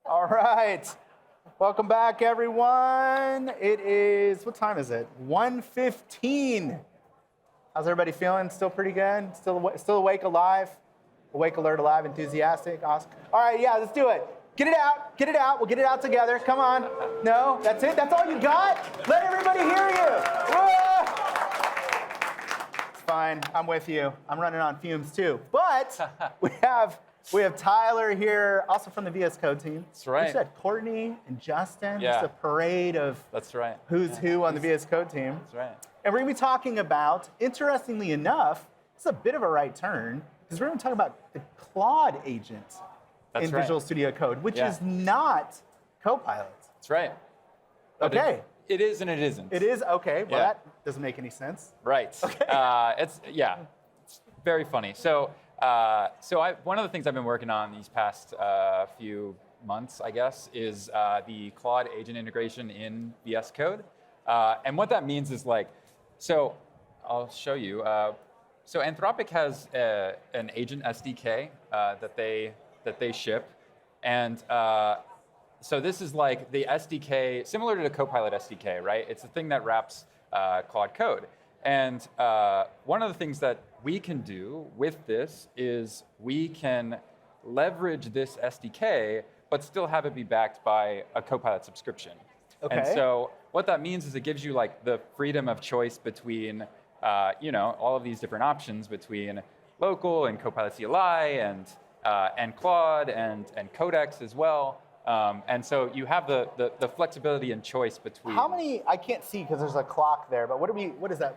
All right. Welcome back, everyone. It is, what time is it? 1:15. How's everybody feeling? Still pretty good? Still awake, alive? Awake, alert, alive, enthusiastic? Awesome. All right, yeah, let's do it. Get it out. Get it out. We'll get it out together. Come on. No, that's it? That's all you got? Let everybody hear you. Whoa. It's fine. I'm with you. I'm running on fumes, too. But we have Tyler here, also from the VS Code team. That's right. You said Courtney and Justin. Yeah. It's a parade of That's right. who's who on the VS Code team. That's right. And we're going to be talking about, interestingly enough, it's a bit of a right turn, because we're going to talk about the Claude agent in Visual Studio Code, which is not Copilot. That's right. But Okay. It is and it isn't. It is? Okay. Well, Yeah. that doesn't make any sense. Right. Okay. It's very funny. So one of the things I've been working on these past few months, I guess, is the Claude agent integration in VS Code. And what that means is so I'll show you. So Anthropic has an agent SDK that they ship, and so this is like the SDK, similar to the Copilot SDK, right? It's the thing that wraps Claude code. And one of the things that we can do with this is we can leverage this SDK, but still have it be backed by a Copilot subscription. Okay. And so what that means is it gives you the freedom of choice between all of these different options between local and Copilot CLI and Claude and Codex as well. And so you have the flexibility and choice between. How many, I can't see because there's a clock there, but what is that?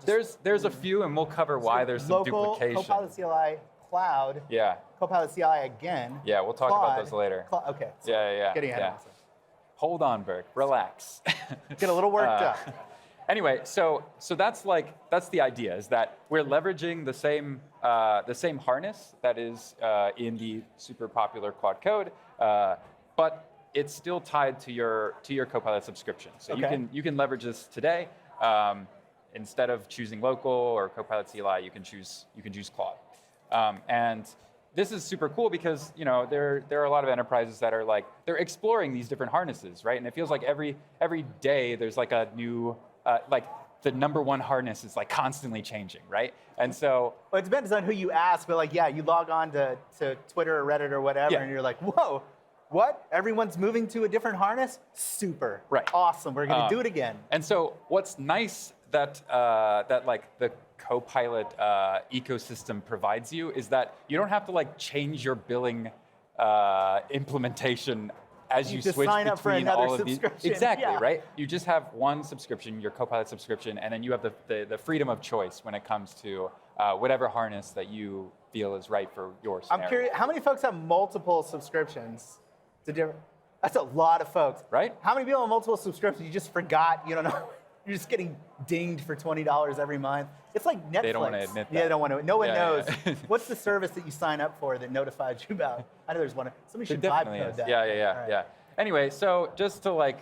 There's a few, and we'll cover why there's some local, duplication. Copilot CLI, Cloud. Yeah. Copilot CLI again. Yeah, we'll talk Claude, about those later. Okay. Yeah. Getting ahead of myself. Hold on, Burke. Relax. Get a little worked up. Anyway, so that's the idea, is that we're leveraging the same harness that is in the super popular Claude code, but it's still tied to your Copilot subscription. So you can leverage this today. Instead of choosing local or Copilot CLI, you can choose Claude. And this is super cool because there are a lot of enterprises that are they're exploring these different harnesses, right? And it feels like every day there's a new the number one harness is constantly changing, right? And so, well, it depends on who you ask, but you log on to Twitter or Reddit or whatever, and you're like, whoa, what? Everyone's moving to a different harness? Super. Right. Awesome. We're going to do it again. And so, what's nice that the Copilot ecosystem provides you is that you don't have to change your billing implementation as you just switch sign up for between another all of these. subscription. Exactly, right? You just have one subscription, your Copilot subscription, and then you have the freedom of choice when it comes to whatever harness that you feel is right for your scenario. I'm curious, how many folks have multiple subscriptions to different? That's a lot of folks. Right? How many people have multiple subscriptions? You just forgot, you don't know. You're just getting dinged for $20 every month. It's like Netflix. They don't want to admit that. Yeah, they don't want to. No one knows. Yeah. What's the service that you sign up for that notifies you about? I know there's one. Somebody should vibe code that. Yeah. Anyway, so just to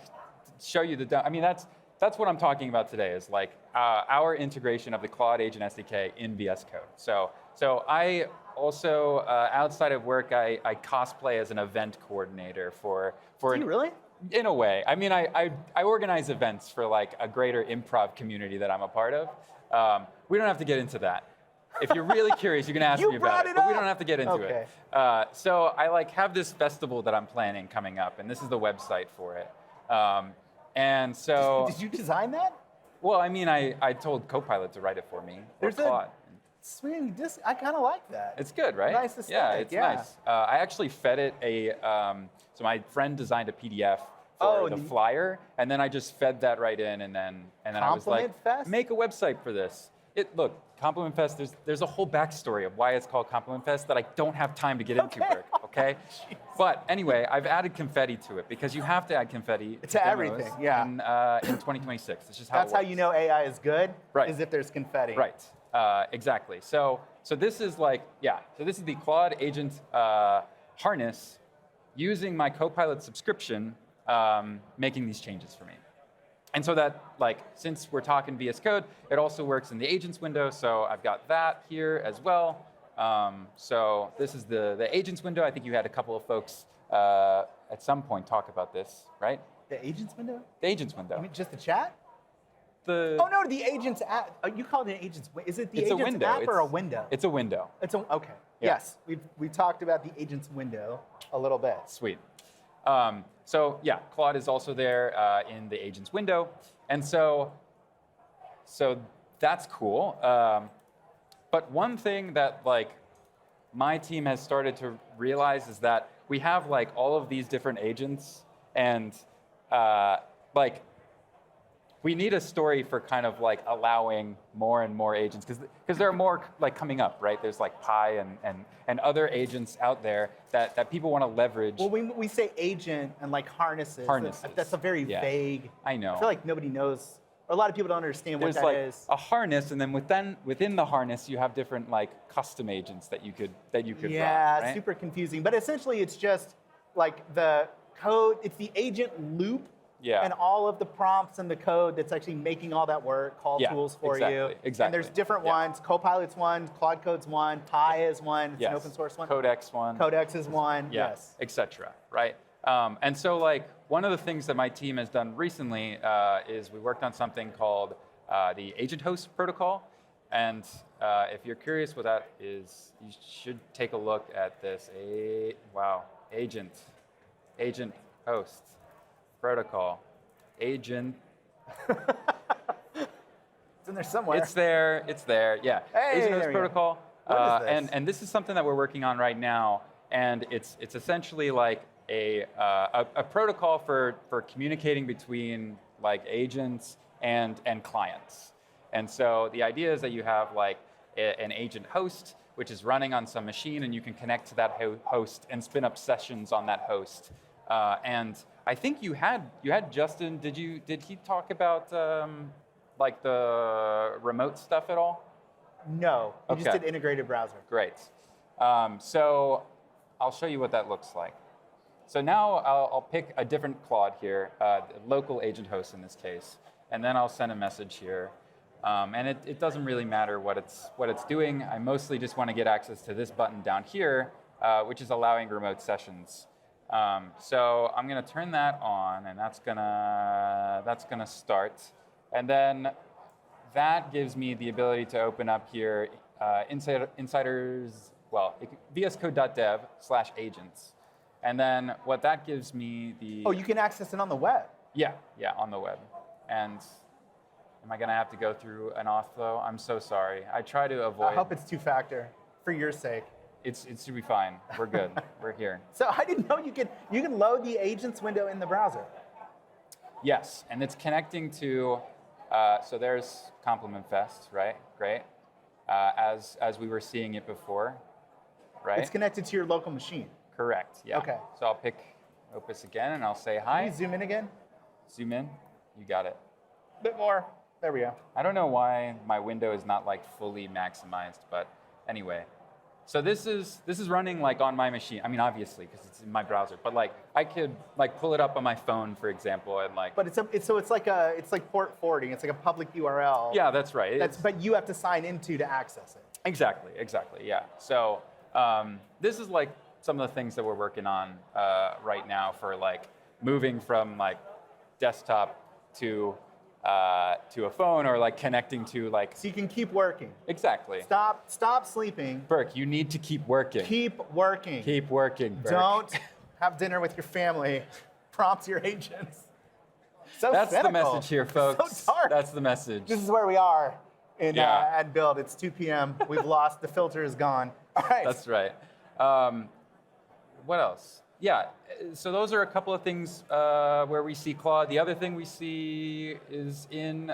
show you that's what I'm talking about today is our integration of the Claude Agent SDK in VS Code. So I also outside of work I cosplay as an event coordinator for. Do you really? In a way. I organize events for a greater improv community that I'm a part of. We don't have to get into that. If you're really curious, you can ask me about it, but we don't have to get into it. So I have this festival that I'm planning coming up, and this is the website for it. And so... Did you design that? Well, I told Copilot to write it for me. There's Claude. Sweet. I kind of like that. It's good, right? Nice aesthetic. Yeah, it's nice. I actually fed it so my friend designed a PDF for the flyer, and then I just fed that right in, and then I was like, make a website for this. Look, Compliment Fest, there's a whole backstory of why it's called Compliment Fest that I don't have time to get into, Burke, okay? But anyway, I've added confetti to it because you have to add confetti to everything, in 2026. It's just how That's how you know AI is good, right? Is if there's confetti. Right, exactly. So this is so this is the Claude agent harness using my Copilot subscription, making these changes for me. And so that, since we're talking VS Code, it also works in the agents window. So I've got that here as well. So this is the agents window. I think you had a couple of folks at some point talk about this, right? The agents window? The agents window. You mean just the chat? The Oh no, the agents app. You call it an agents. Is it the it's agents a window. app or a window? It's a window. It's a okay. Yeah. Yes, we talked about the agents window a little bit. Sweet. So yeah, Claude is also there in the agents window, and so that's cool. But one thing that like my team has started to realize is that we have like all of these different agents, and like we need a story for kind of like allowing more and more agents, because there are more like coming up, right? There's like Pi and other agents out there that people want to leverage. Well, we say agent and like harnesses. Harnesses. That's a very vague. I know. I feel like nobody knows, or a lot of people don't understand what There's that like is. a harness, and then within the harness you have different like custom agents that you could yeah, run, right? super confusing. But essentially, it's just like the code. It's the agent loop. Yeah. And all of the prompts and the code that's actually making all that work, call tools for you. Exactly. And there's different ones. Copilot's one, Claude Code's one, Pi is one, it's an open source one. Codex one. Codex is one, yes. Etc. Right? And so like one of the things that my team has done recently is we worked on something called the agent host protocol. And if you're curious what that is, you should take a look at this. Agent host protocol, agent. It's in there somewhere. It's there, yeah. Hey, agent host there we go. protocol. What is this? And this is something that we're working on right now, and it's essentially like a protocol for communicating between like agents and clients. And so the idea is that you have like an agent host, which is running on some machine, and you can connect to that host and spin up sessions on that host. And I think you had Justin. Did he talk about like the remote stuff at all? No, you just did integrated browser. Great. So I'll show you what that looks like. So now I'll pick a different Claude here, local agent host in this case, and then I'll send a message here. And it doesn't really matter what it's doing. I mostly just want to get access to this button down here, which is allowing remote sessions. So I'm going to turn that on, and that's gonna start, and then that gives me the ability to open up here insiders. Well, vscode.dev/agents, and then what that gives me the. Oh, you can access it on the web. Yeah, on the web, and. Am I going to have to go through an auth though? I'm so sorry. I try to avoid. I hope it's two-factor for your sake. It should be fine. We're good. We're here. So I didn't know you can load the agents window in the browser. Yes, and it's connecting to. So there's Compliment Fest, right? Great. As we were seeing it before, right? It's connected to your local machine. Correct. Yeah. Okay. So I'll pick Opus again, and I'll say hi. Can you zoom in again? Zoom in. You got it. A bit more. There we go. I don't know why my window is not like fully maximized, but anyway. So this is running like on my machine. I mean, obviously, because it's in my browser. But like, I could like pull it up on my phone, for example, and like. But it's like port forwarding. It's like a public URL. Yeah, that's right. But you have to sign into to access it. Exactly. Yeah. So this is like some of the things that we're working on right now for like moving from like desktop to a phone, or like connecting to like. So you can keep working. Exactly. Stop sleeping. Burke, you need to keep working. Keep working. Keep working, Burke. Don't have dinner with your family. Prompt your agents. So That's cynical. the message here, folks. So dark. That's the message. This is where we are at Build. It's 2 p.m. We've lost. The filter is gone. All right. That's right. What else? Yeah, so those are a couple of things where we see Claude. The other thing we see is in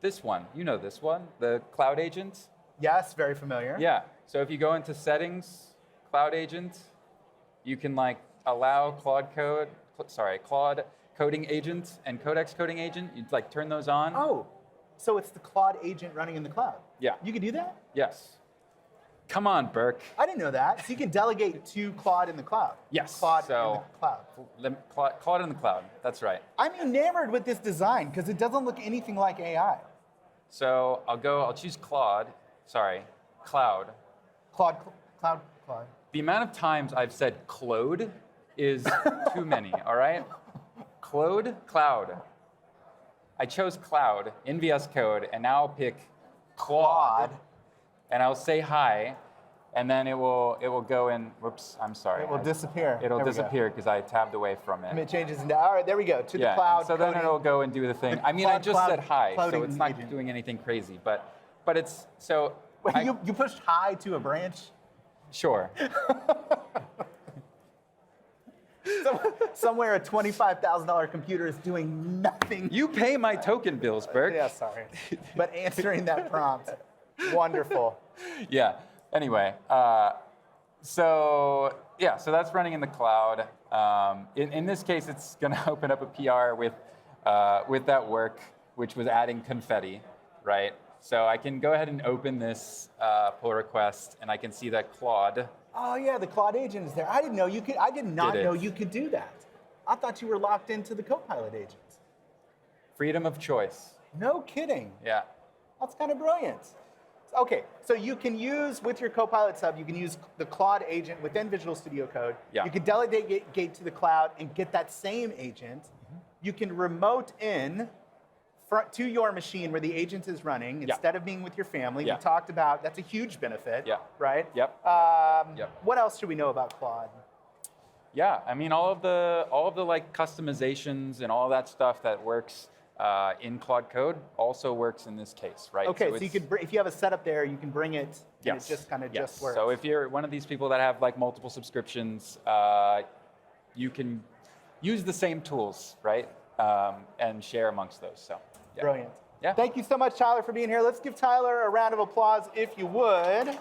this one. You know this one, the Cloud Agent. Yes, very familiar. Yeah, so if you go into Settings, Cloud Agent, you can like allow Claude Coding Agent and Codex Coding Agent. You'd like turn those on. Oh, so it's the Claude agent running in the cloud. Yeah. You can do that? Yes. Come on, Burke. I didn't know that. So you can delegate to Claude in the cloud. Yes. Claude in the cloud. Claude in the cloud. That's right. I'm enamored with this design because it doesn't look anything like AI. So I'll choose Claude. Sorry, Cloud. Claude. the amount of times I've said Claude is too many, all right? Cloud. I chose Cloud in VS Code, and now I'll pick Claude, and I'll say hi, and then it will go in, whoops, I'm sorry. It will disappear. It'll disappear because I tabbed away from And it. it changes into, all right, there we go, to the cloud. So then it'll go and do the thing. I mean, I just said hi, so it's not agent. doing anything crazy, but it's, so. Wait, you pushed hi to a branch? Sure. Somewhere a $25,000 computer is doing nothing. You pay my token bills, Burke. Yeah, sorry. But answering that prompt, wonderful. Yeah. Anyway, so that's running in the cloud. In this case, it's going to open up a PR with that work, which was adding confetti, right? So I can go ahead and open this pull request, and I can see that Claude. Oh yeah, the Claude agent is there. I didn't know you could. I did not know you could do that. I thought you were locked into the Copilot agents. Freedom of choice. No kidding. Yeah. That's kind of brilliant. Okay, so you can use, with your Copilot sub, you can use the Claude agent within Visual Studio Code. Yeah. You can delegate to the cloud and get that same agent. Mm-hmm. You can remote in to your machine where the agent is running instead of being with your family. Yeah. We talked about, that's a huge benefit, right? Yep. What else should we know about Claude? Yeah, I mean, all of the like customizations and all that stuff that works in Claude Code also works in this case, right? Okay, so you could, if you have a setup there, you can bring it, and it just kind of just works. So if you're one of these people that have like multiple subscriptions, you can use the same tools, right? And share amongst those. So yeah. Brilliant. Yeah. Thank you so much, Tyler, for being here. Let's give Tyler a round of applause, if you would.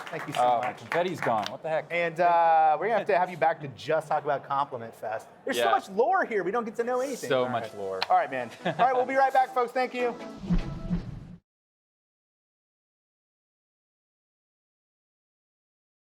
Thank you so much. My confetti's gone. What the heck? And we're going to have you back to just talk about Compliment Fest. There's so much lore here. We don't get to know anything. So much lore. All right, man. All right, we'll be right back, folks. Thank you.